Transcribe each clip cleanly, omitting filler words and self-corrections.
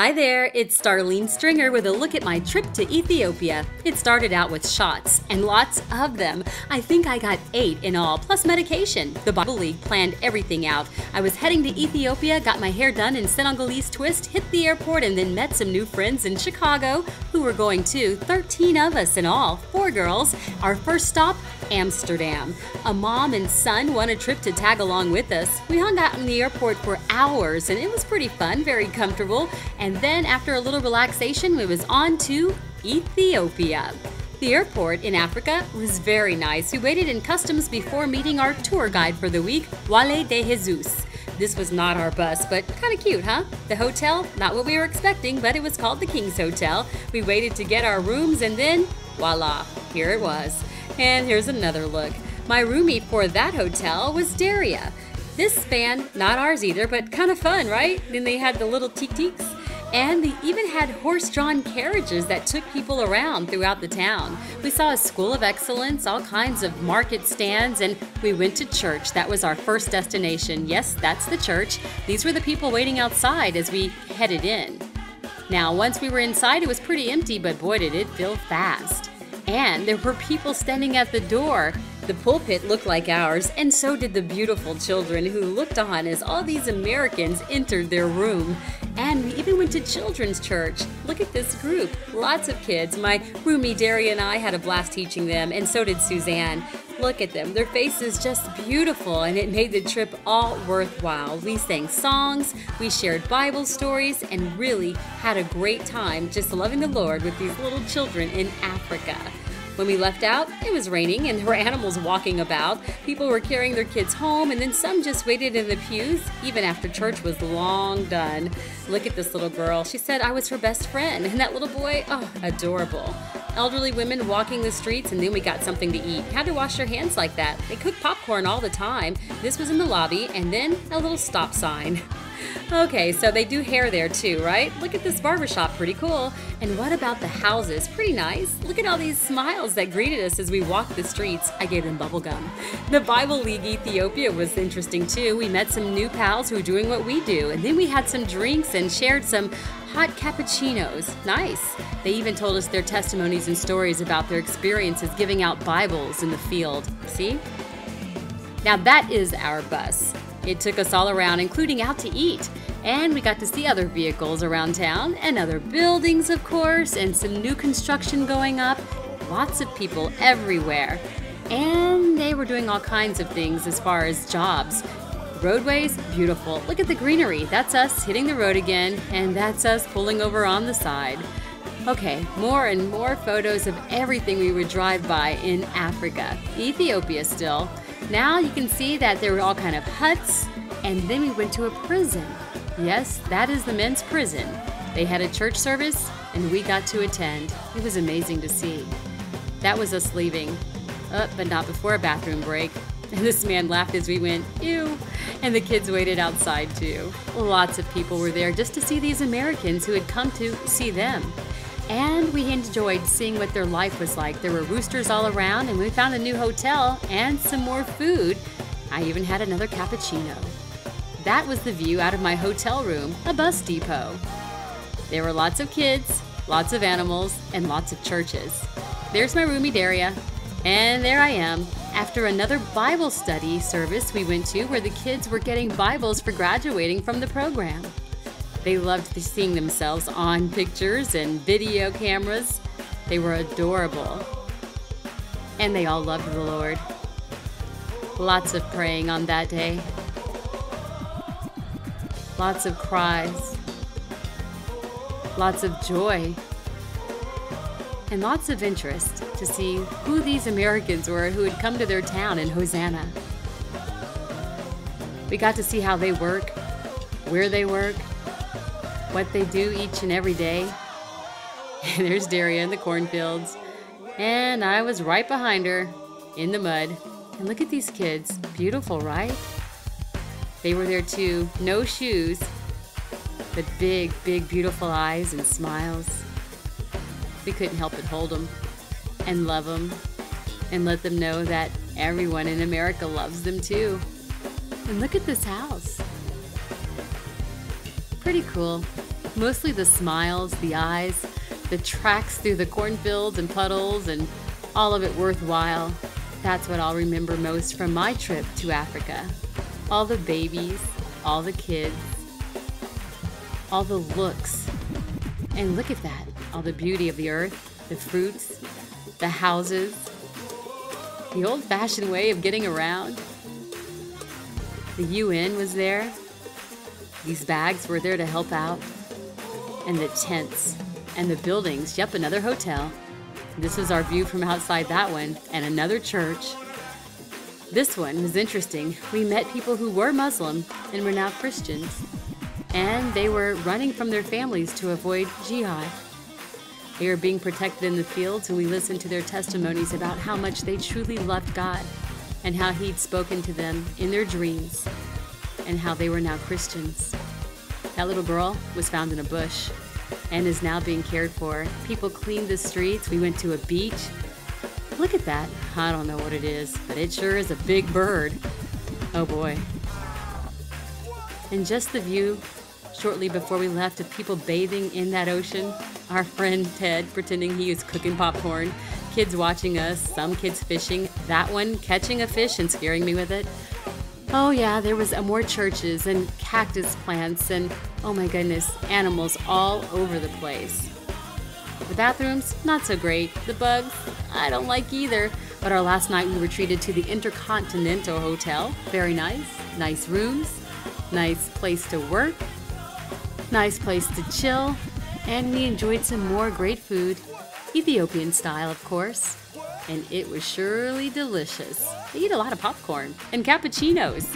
Hi there, it's Starlene Stringer with a look at my trip to Ethiopia. It started out with shots, and lots of them. I think I got 8 in all, plus medication. The Bible League planned everything out. I was heading to Ethiopia, got my hair done in Senegalese twist, hit the airport, and then met some new friends in Chicago who were going too. 13 of us in all, 4 girls. Our first stop, Amsterdam. A mom and son won a trip to tag along with us. We hung out in the airport for hours, and it was pretty fun, very comfortable. And then after a little relaxation, we was on to Ethiopia. The airport in Africa was very nice. We waited in customs before meeting our tour guide for the week, Wale de Jesus. This was not our bus, but kind of cute, huh? The hotel, not what we were expecting, but it was called the King's Hotel. We waited to get our rooms and then, voila, here it was. And here's another look. My roomie for that hotel was Daria. This span, not ours either, but kind of fun, right? Then they had the little teak-teaks. And they even had horse-drawn carriages that took people around throughout the town. We saw a school of excellence, all kinds of market stands, and we went to church. That was our first destination. Yes, that's the church. These were the people waiting outside as we headed in. Now, once we were inside, it was pretty empty, but boy, did it fill fast. And there were people standing at the door. The pulpit looked like ours, and so did the beautiful children who looked on as all these Americans entered their room. And we even went to children's church. Look at this group. Lots of kids. My roomie Daria and I had a blast teaching them, and so did Suzanne. Look at them. Their faces just beautiful, and it made the trip all worthwhile. We sang songs, we shared Bible stories, and really had a great time just loving the Lord with these little children in Africa. When we left out, it was raining and there were animals walking about. People were carrying their kids home, and then some just waited in the pews, even after church was long done. Look at this little girl. She said I was her best friend, and that little boy, oh, adorable. Elderly women walking the streets, and then we got something to eat. Had to wash your hands like that. They cook popcorn all the time. This was in the lobby, and then a little stop sign. Okay, so they do hair there too, right? Look at this barbershop, pretty cool. And what about the houses? Pretty nice. Look at all these smiles that greeted us as we walked the streets. I gave them bubble gum. The Bible League Ethiopia was interesting too. We met some new pals who were doing what we do, and then we had some drinks and shared some hot cappuccinos. Nice. They even told us their testimonies and stories about their experiences giving out Bibles in the field. See? Now that is our bus. It took us all around, including out to eat. And we got to see other vehicles around town and other buildings, of course, and some new construction going up. Lots of people everywhere. And they were doing all kinds of things as far as jobs. Roadways, beautiful. Look at the greenery. That's us hitting the road again, and that's us pulling over on the side. Okay, more and more photos of everything we would drive by in Africa. Ethiopia still. Now you can see that there were all kind of huts, and then we went to a prison. Yes, that is the men's prison. They had a church service, and we got to attend. It was amazing to see. That was us leaving, but not before a bathroom break. And this man laughed as we went, ew, and the kids waited outside too. Lots of people were there just to see these Americans who had come to see them. And we enjoyed seeing what their life was like. There were roosters all around, and we found a new hotel and some more food. I even had another cappuccino. That was the view out of my hotel room, a bus depot. There were lots of kids, lots of animals, and lots of churches. There's my roomie Daria, and there I am. After another Bible study service we went to where the kids were getting Bibles for graduating from the program. They loved seeing themselves on pictures and video cameras. They were adorable. And they all loved the Lord. Lots of praying on that day. Lots of cries. Lots of joy. And lots of interest to see who these Americans were who had come to their town in Hosanna. We got to see how they work, where they work, what they do each and every day. And there's Daria in the cornfields. And I was right behind her in the mud. And look at these kids. Beautiful, right? They were there too. No shoes, but big, big, beautiful eyes and smiles. We couldn't help but hold them and love them and let them know that everyone in America loves them too. And look at this house. Pretty cool. Mostly the smiles, the eyes, the tracks through the cornfields and puddles, and all of it worthwhile. That's what I'll remember most from my trip to Africa. All the babies, all the kids, all the looks. And look at that, all the beauty of the earth, the fruits, the houses, the old-fashioned way of getting around. The UN was there. These bags were there to help out. And the tents and the buildings. Yep, another hotel. This is our view from outside that one, and another church. This one was interesting. We met people who were Muslim and were now Christians. And they were running from their families to avoid jihad. They were being protected in the fields, and we listened to their testimonies about how much they truly loved God and how He'd spoken to them in their dreams and how they were now Christians. That little girl was found in a bush and is now being cared for. People cleaned the streets. We went to a beach. Look at that. I don't know what it is, but it sure is a big bird. Oh boy. And just the view shortly before we left of people bathing in that ocean. Our friend Ted pretending he was cooking popcorn. Kids watching us, some kids fishing. That one catching a fish and scaring me with it. Oh yeah, there was more churches and cactus plants and, oh my goodness, animals all over the place. The bathrooms, not so great. The bugs, I don't like either. But our last night we were treated to the Intercontinental Hotel. Very nice. Nice rooms. Nice place to work. Nice place to chill. And we enjoyed some more great food. Ethiopian style, of course. And it was surely delicious. They eat a lot of popcorn and cappuccinos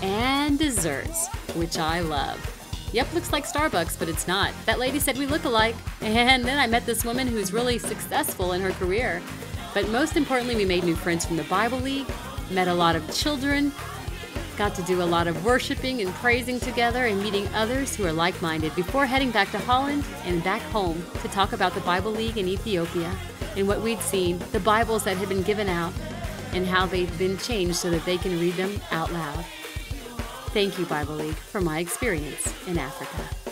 and desserts, which I love. Yep, looks like Starbucks, but it's not. That lady said we look alike. And then I met this woman who's really successful in her career. But most importantly, we made new friends from the Bible League, met a lot of children, got to do a lot of worshiping and praising together and meeting others who are like-minded before heading back to Holland and back home to talk about the Bible League in Ethiopia and what we'd seen, the Bibles that had been given out, and how they've been changed so that they can read them out loud. Thank you, Bible League, for my experience in Africa.